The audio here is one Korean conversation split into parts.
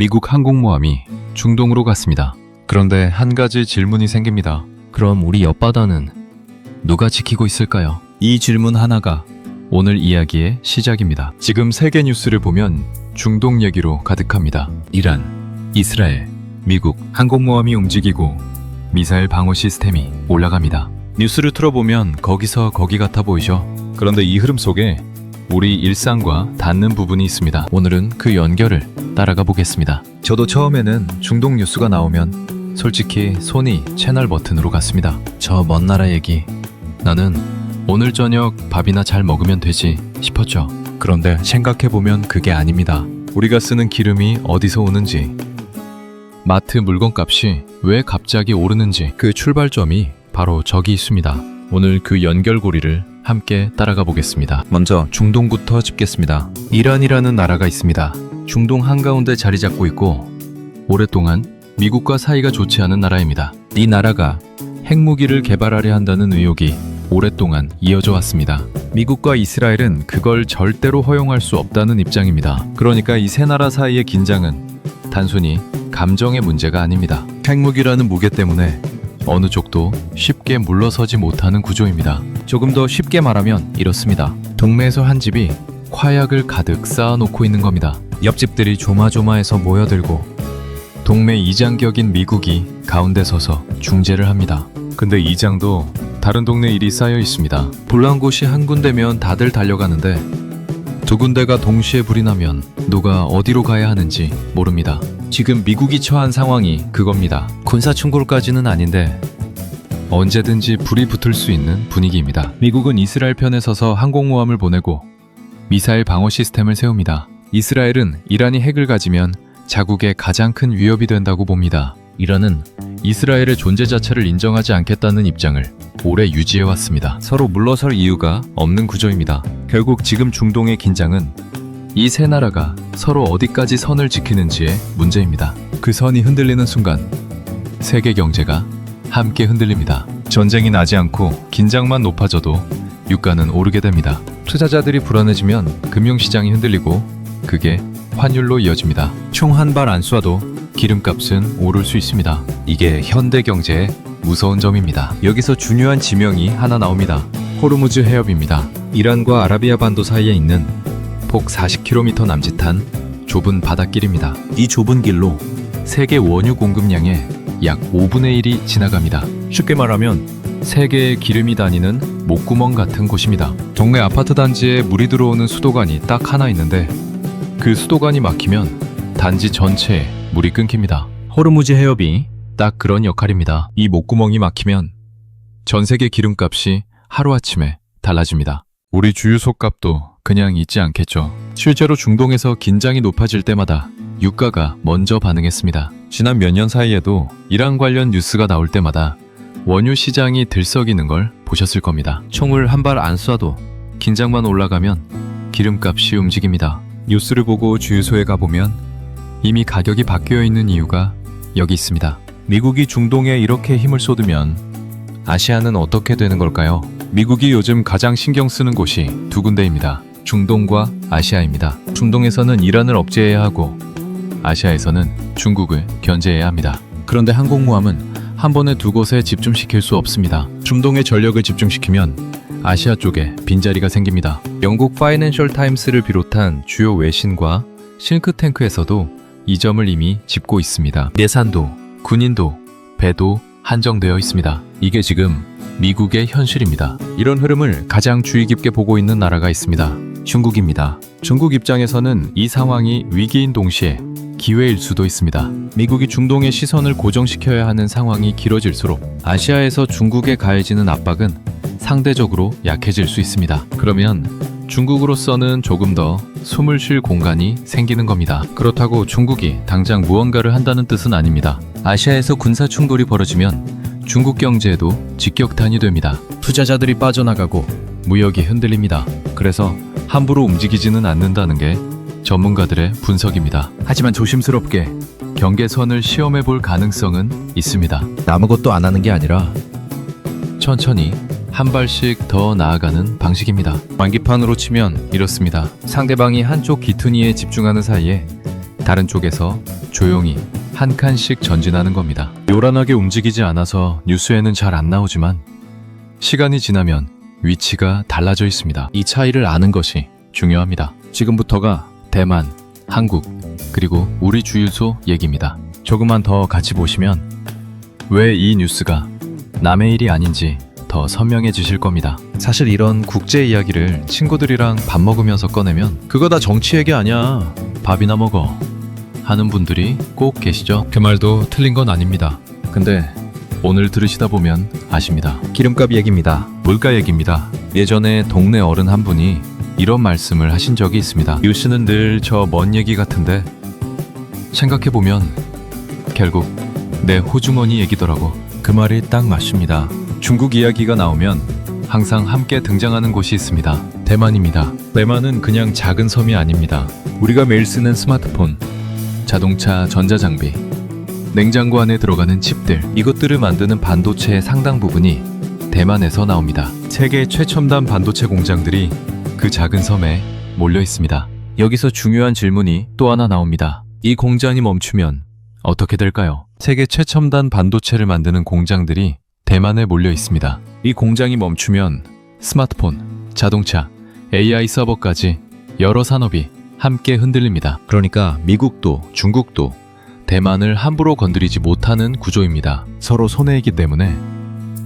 미국 항공모함이 중동으로 갔습니다. 그런데 한 가지 질문이 생깁니다. 그럼 우리 옆바다는 누가 지키고 있을까요? 이 질문 하나가 오늘 이야기의 시작입니다. 지금 세계 뉴스를 보면 중동 얘기로 가득합니다. 이란, 이스라엘, 미국 항공모함이 움직이고 미사일 방어 시스템이 올라갑니다. 뉴스를 틀어보면 거기서 거기 같아 보이죠? 그런데 이 흐름 속에 우리 일상과 닿는 부분이 있습니다. 오늘은 그 연결을 따라가 보겠습니다. 저도 처음에는 중동 뉴스가 나오면 솔직히 손이 채널 버튼으로 갔습니다. 저 먼 나라 얘기. 나는 오늘 저녁 밥이나 잘 먹으면 되지 싶었죠. 그런데 생각해보면 그게 아닙니다. 우리가 쓰는 기름이 어디서 오는지, 마트 물건값이 왜 갑자기 오르는지, 그 출발점이 바로 저기 있습니다. 오늘 그 연결고리를 함께 따라가 보겠습니다. 먼저 중동부터 짚겠습니다. 이란이라는 나라가 있습니다. 중동 한가운데 자리 잡고 있고 오랫동안 미국과 사이가 좋지 않은 나라입니다. 이 나라가 핵무기를 개발하려 한다는 의혹이 오랫동안 이어져 왔습니다. 미국과 이스라엘은 그걸 절대로 허용할 수 없다는 입장입니다. 그러니까 이 세 나라 사이의 긴장은 단순히 감정의 문제가 아닙니다. 핵무기라는 무게 때문에 어느 쪽도 쉽게 물러서지 못하는 구조입니다. 조금 더 쉽게 말하면 이렇습니다. 동네에서 한 집이 화약을 가득 쌓아놓고 있는 겁니다. 옆집들이 조마조마해서 모여들고 동네 이장격인 미국이 가운데 서서 중재를 합니다. 근데 이장도 다른 동네 일이 쌓여 있습니다. 불난 곳이 한 군데면 다들 달려가는데 두 군데가 동시에 불이 나면 누가 어디로 가야 하는지 모릅니다. 지금 미국이 처한 상황이 그겁니다. 군사충돌까지는 아닌데 언제든지 불이 붙을 수 있는 분위기입니다. 미국은 이스라엘 편에 서서 항공모함을 보내고 미사일 방어 시스템을 세웁니다. 이스라엘은 이란이 핵을 가지면 자국의 가장 큰 위협이 된다고 봅니다. 이란은 이스라엘의 존재 자체를 인정하지 않겠다는 입장을 오래 유지해왔습니다. 서로 물러설 이유가 없는 구조입니다. 결국 지금 중동의 긴장은 이 세 나라가 서로 어디까지 선을 지키는지의 문제입니다. 그 선이 흔들리는 순간 세계 경제가 함께 흔들립니다. 전쟁이 나지 않고 긴장만 높아져도 유가는 오르게 됩니다. 투자자들이 불안해지면 금융시장이 흔들리고 그게 환율로 이어집니다. 총 한 발 안 쏴도 기름값은 오를 수 있습니다. 이게 현대 경제의 무서운 점입니다. 여기서 중요한 지명이 하나 나옵니다. 호르무즈 해협입니다. 이란과 아라비아 반도 사이에 있는 폭 40km 남짓한 좁은 바닷길입니다. 이 좁은 길로 세계 원유 공급량의 약 5분의 1이 지나갑니다. 쉽게 말하면 세계의 기름이 다니는 목구멍 같은 곳입니다. 동네 아파트 단지에 물이 들어오는 수도관이 딱 하나 있는데 그 수도관이 막히면 단지 전체에 물이 끊깁니다. 호르무즈 해협이 딱 그런 역할입니다. 이 목구멍이 막히면 전 세계 기름값이 하루아침에 달라집니다. 우리 주유소 값도 그냥 있지 않겠죠. 실제로 중동에서 긴장이 높아질 때마다 유가가 먼저 반응했습니다. 지난 몇 년 사이에도 이란 관련 뉴스가 나올 때마다 원유 시장이 들썩이는 걸 보셨을 겁니다. 총을 한 발 안 쏴도 긴장만 올라가면 기름값이 움직입니다. 뉴스를 보고 주유소에 가보면 이미 가격이 바뀌어 있는 이유가 여기 있습니다. 미국이 중동에 이렇게 힘을 쏟으면 아시아는 어떻게 되는 걸까요? 미국이 요즘 가장 신경 쓰는 곳이 두 군데입니다. 중동과 아시아입니다. 중동에서는 이란을 억제해야 하고 아시아에서는 중국을 견제해야 합니다. 그런데 항공모함은 한 번에 두 곳에 집중시킬 수 없습니다. 중동에 전력을 집중시키면 아시아 쪽에 빈자리가 생깁니다. 영국 파이낸셜 타임스를 비롯한 주요 외신과 싱크탱크에서도 이 점을 이미 짚고 있습니다. 예산도, 군인도, 배도 한정되어 있습니다. 이게 지금 미국의 현실입니다. 이런 흐름을 가장 주의 깊게 보고 있는 나라가 있습니다. 중국입니다. 중국 입장에서는 이 상황이 위기인 동시에 기회일 수도 있습니다. 미국이 중동의 시선을 고정시켜야 하는 상황이 길어질수록 아시아에서 중국에 가해지는 압박은 상대적으로 약해질 수 있습니다. 그러면 중국으로서는 조금 더 숨을 쉴 공간이 생기는 겁니다. 그렇다고 중국이 당장 무언가를 한다는 뜻은 아닙니다. 아시아에서 군사 충돌이 벌어지면 중국 경제에도 직격탄이 됩니다. 투자자들이 빠져나가고 무역이 흔들립니다. 그래서 함부로 움직이지는 않는다는 게 전문가들의 분석입니다. 하지만 조심스럽게 경계선을 시험해 볼 가능성은 있습니다. 아무것도 안 하는 게 아니라 천천히 한 발씩 더 나아가는 방식입니다. 만기판으로 치면 이렇습니다. 상대방이 한쪽 기퉁이에 집중하는 사이에 다른 쪽에서 조용히 한 칸씩 전진하는 겁니다. 요란하게 움직이지 않아서 뉴스에는 잘 안 나오지만 시간이 지나면 위치가 달라져 있습니다. 이 차이를 아는 것이 중요합니다. 지금부터가 대만, 한국, 그리고 우리 주유소 얘기입니다. 조금만 더 같이 보시면 왜 이 뉴스가 남의 일이 아닌지 더 선명해지실 겁니다. 사실 이런 국제 이야기를 친구들이랑 밥 먹으면서 꺼내면 그거 다 정치 얘기 아니야. 밥이나 먹어. 하는 분들이 꼭 계시죠? 그 말도 틀린 건 아닙니다. 근데 오늘 들으시다 보면 아십니다. 기름값 얘기입니다. 물가 얘기입니다. 예전에 동네 어른 한 분이 이런 말씀을 하신 적이 있습니다. 뉴스는 늘 저 먼 얘기 같은데 생각해보면 결국 내 호주머니 얘기더라고. 그 말이 딱 맞습니다. 중국 이야기가 나오면 항상 함께 등장하는 곳이 있습니다. 대만입니다. 대만은 그냥 작은 섬이 아닙니다. 우리가 매일 쓰는 스마트폰, 자동차, 전자장비, 냉장고 안에 들어가는 칩들, 이것들을 만드는 반도체의 상당 부분이 대만에서 나옵니다. 세계 최첨단 반도체 공장들이 그 작은 섬에 몰려 있습니다. 여기서 중요한 질문이 또 하나 나옵니다. 이 공장이 멈추면 어떻게 될까요? 세계 최첨단 반도체를 만드는 공장들이 대만에 몰려 있습니다. 이 공장이 멈추면 스마트폰, 자동차, AI 서버까지 여러 산업이 함께 흔들립니다. 그러니까 미국도 중국도 대만을 함부로 건드리지 못하는 구조입니다. 서로 손해이기 때문에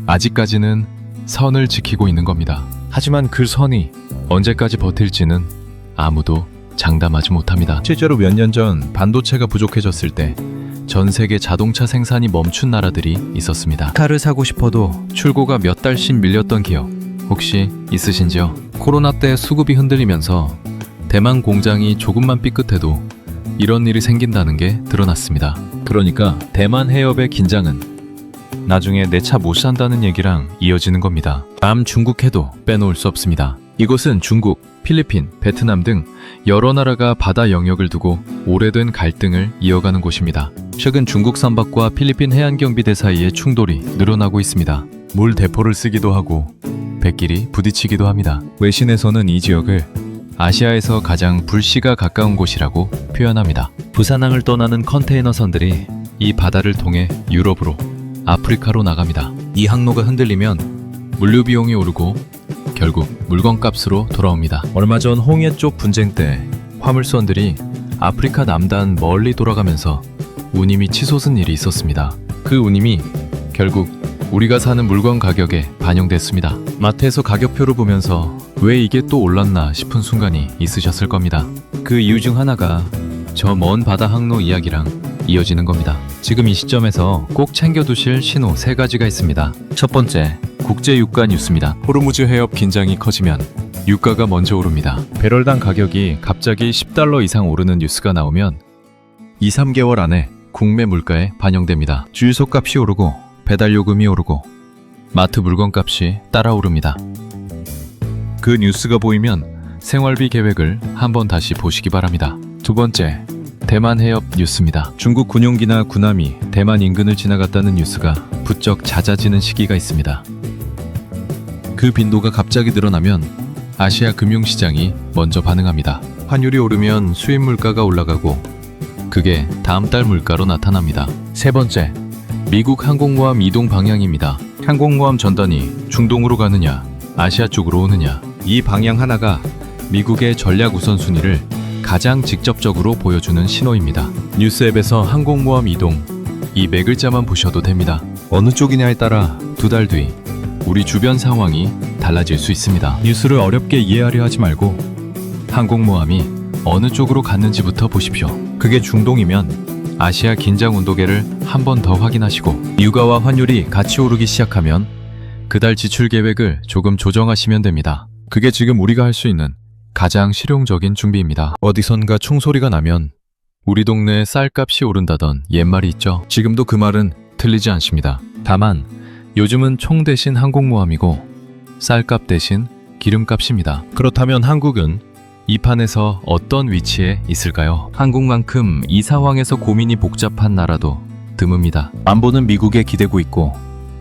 아직까지는 선을 지키고 있는 겁니다. 하지만 그 선이 언제까지 버틸지는 아무도 장담하지 못합니다. 실제로 몇 년 전 반도체가 부족해졌을 때 전 세계 자동차 생산이 멈춘 나라들이 있었습니다. 차를 사고 싶어도 출고가 몇 달씩 밀렸던 기억 혹시 있으신지요? 코로나 때 수급이 흔들리면서 대만 공장이 조금만 삐끗해도 이런 일이 생긴다는 게 드러났습니다. 그러니까 대만 해협의 긴장은 나중에 내 차 못 산다는 얘기랑 이어지는 겁니다. 다음 중국해도 빼놓을 수 없습니다. 이곳은 중국, 필리핀, 베트남 등 여러 나라가 바다 영역을 두고 오래된 갈등을 이어가는 곳입니다. 최근 중국 선박과 필리핀 해안경비대 사이의 충돌이 늘어나고 있습니다. 물 대포를 쓰기도 하고 배끼리 부딪히기도 합니다. 외신에서는 이 지역을 아시아에서 가장 불씨가 가까운 곳이라고 표현합니다. 부산항을 떠나는 컨테이너선들이 이 바다를 통해 유럽으로, 아프리카로 나갑니다. 이 항로가 흔들리면 물류 비용이 오르고 결국 물건값으로 돌아옵니다. 얼마 전 홍해 쪽 분쟁 때 화물선들이 아프리카 남단 멀리 돌아가면서 운임이 치솟은 일이 있었습니다. 그 운임이 결국 우리가 사는 물건 가격에 반영됐습니다. 마트에서 가격표를 보면서 왜 이게 또 올랐나 싶은 순간이 있으셨을 겁니다. 그 이유 중 하나가 저 먼 바다 항로 이야기랑 이어지는 겁니다. 지금 이 시점에서 꼭 챙겨두실 신호 3가지가 있습니다. 첫 번째, 국제 유가 뉴스입니다. 호르무즈 해협 긴장이 커지면 유가가 먼저 오릅니다. 배럴당 가격이 갑자기 $10 이상 오르는 뉴스가 나오면 2-3개월 안에 국내 물가에 반영됩니다. 주유소 값이 오르고 배달 요금이 오르고 마트 물건값이 따라 오릅니다. 그 뉴스가 보이면 생활비 계획을 한번 다시 보시기 바랍니다. 두 번째, 대만 해협 뉴스입니다. 중국 군용기나 군함이 대만 인근을 지나갔다는 뉴스가 부쩍 잦아지는 시기가 있습니다. 그 빈도가 갑자기 늘어나면 아시아 금융시장이 먼저 반응합니다. 환율이 오르면 수입 물가가 올라가고 그게 다음 달 물가로 나타납니다. 세 번째, 미국 항공모함 이동 방향입니다. 항공모함 전단이 중동으로 가느냐, 아시아 쪽으로 오느냐, 이 방향 하나가 미국의 전략 우선순위를 가장 직접적으로 보여주는 신호입니다. 뉴스 앱에서 항공모함 이동, 이 4글자만 보셔도 됩니다. 어느 쪽이냐에 따라 2달 뒤 우리 주변 상황이 달라질 수 있습니다. 뉴스를 어렵게 이해하려 하지 말고 항공모함이 어느 쪽으로 갔는지부터 보십시오. 그게 중동이면 아시아 긴장 온도계를 한 번 더 확인하시고 유가와 환율이 같이 오르기 시작하면 그달 지출 계획을 조금 조정하시면 됩니다. 그게 지금 우리가 할 수 있는 가장 실용적인 준비입니다. 어디선가 총소리가 나면 우리 동네에 쌀값이 오른다던 옛말이 있죠. 지금도 그 말은 틀리지 않습니다. 다만 요즘은 총 대신 항공모함이고 쌀값 대신 기름값입니다. 그렇다면 한국은 이 판에서 어떤 위치에 있을까요? 한국만큼 이 상황에서 고민이 복잡한 나라도 드뭅니다. 안보는 미국에 기대고 있고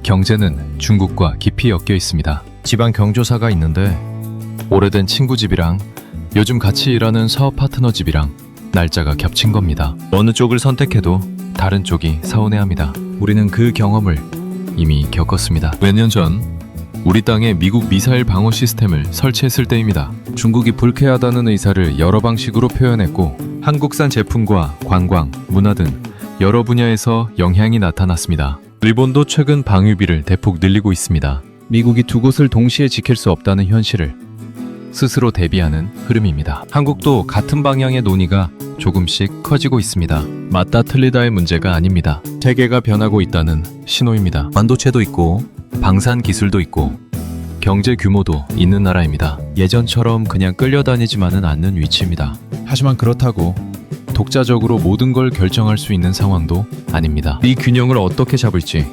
경제는 중국과 깊이 엮여 있습니다. 지방 경조사가 있는데 오래된 친구 집이랑 요즘 같이 일하는 사업 파트너 집이랑 날짜가 겹친 겁니다. 어느 쪽을 선택해도 다른 쪽이 서운해합니다. 우리는 그 경험을 이미 겪었습니다. 몇 년 전 우리 땅에 미국 미사일 방어 시스템을 설치했을 때입니다. 중국이 불쾌하다는 의사를 여러 방식으로 표현했고 한국산 제품과 관광, 문화 등 여러 분야에서 영향이 나타났습니다. 일본도 최근 방위비를 대폭 늘리고 있습니다. 미국이 두 곳을 동시에 지킬 수 없다는 현실을 스스로 대비하는 흐름입니다. 한국도 같은 방향의 논의가 조금씩 커지고 있습니다. 맞다 틀리다의 문제가 아닙니다. 세계가 변하고 있다는 신호입니다. 반도체도 있고 방산 기술도 있고 경제 규모도 있는 나라입니다. 예전처럼 그냥 끌려다니지만은 않는 위치입니다. 하지만 그렇다고 독자적으로 모든 걸 결정할 수 있는 상황도 아닙니다. 이 균형을 어떻게 잡을지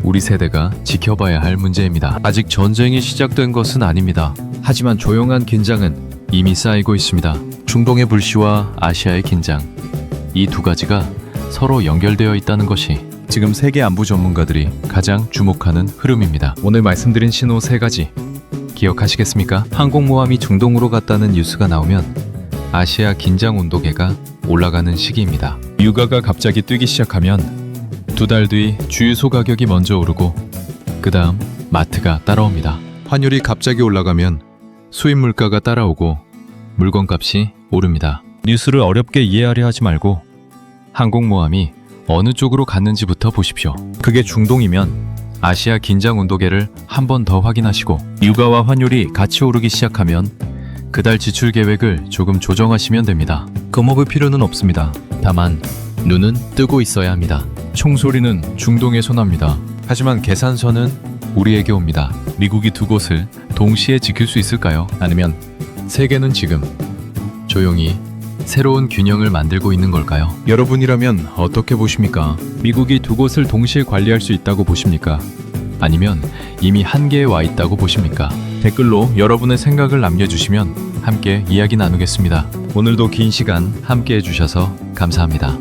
우리 세대가 지켜봐야 할 문제입니다. 아직 전쟁이 시작된 것은 아닙니다. 하지만 조용한 긴장은 이미 쌓이고 있습니다. 중동의 불씨와 아시아의 긴장, 이 두 가지가 서로 연결되어 있다는 것이 지금 세계 안보 전문가들이 가장 주목하는 흐름입니다. 오늘 말씀드린 신호 3가지 기억하시겠습니까? 항공모함이 중동으로 갔다는 뉴스가 나오면 아시아 긴장 온도계가 올라가는 시기입니다. 유가가 갑자기 뛰기 시작하면 2달 뒤 주유소 가격이 먼저 오르고 그 다음 마트가 따라옵니다. 환율이 갑자기 올라가면 수입 물가가 따라오고 물건값이 오릅니다. 뉴스를 어렵게 이해하려 하지 말고 항공모함이 어느 쪽으로 갔는지부터 보십시오. 그게 중동이면 아시아 긴장 온도계를 한 번 더 확인하시고 유가와 환율이 같이 오르기 시작하면 그달 지출 계획을 조금 조정하시면 됩니다. 겁먹을 필요는 없습니다. 다만 눈은 뜨고 있어야 합니다. 총소리는 중동에서 납니다. 하지만 계산서는 우리에게 옵니다. 미국이 두 곳을 동시에 지킬 수 있을까요? 아니면 세계는 지금 조용히 새로운 균형을 만들고 있는 걸까요? 여러분이라면 어떻게 보십니까? 미국이 두 곳을 동시에 관리할 수 있다고 보십니까? 아니면 이미 한계에 와 있다고 보십니까? 댓글로 여러분의 생각을 남겨주시면 함께 이야기 나누겠습니다. 오늘도 긴 시간 함께 해주셔서 감사합니다.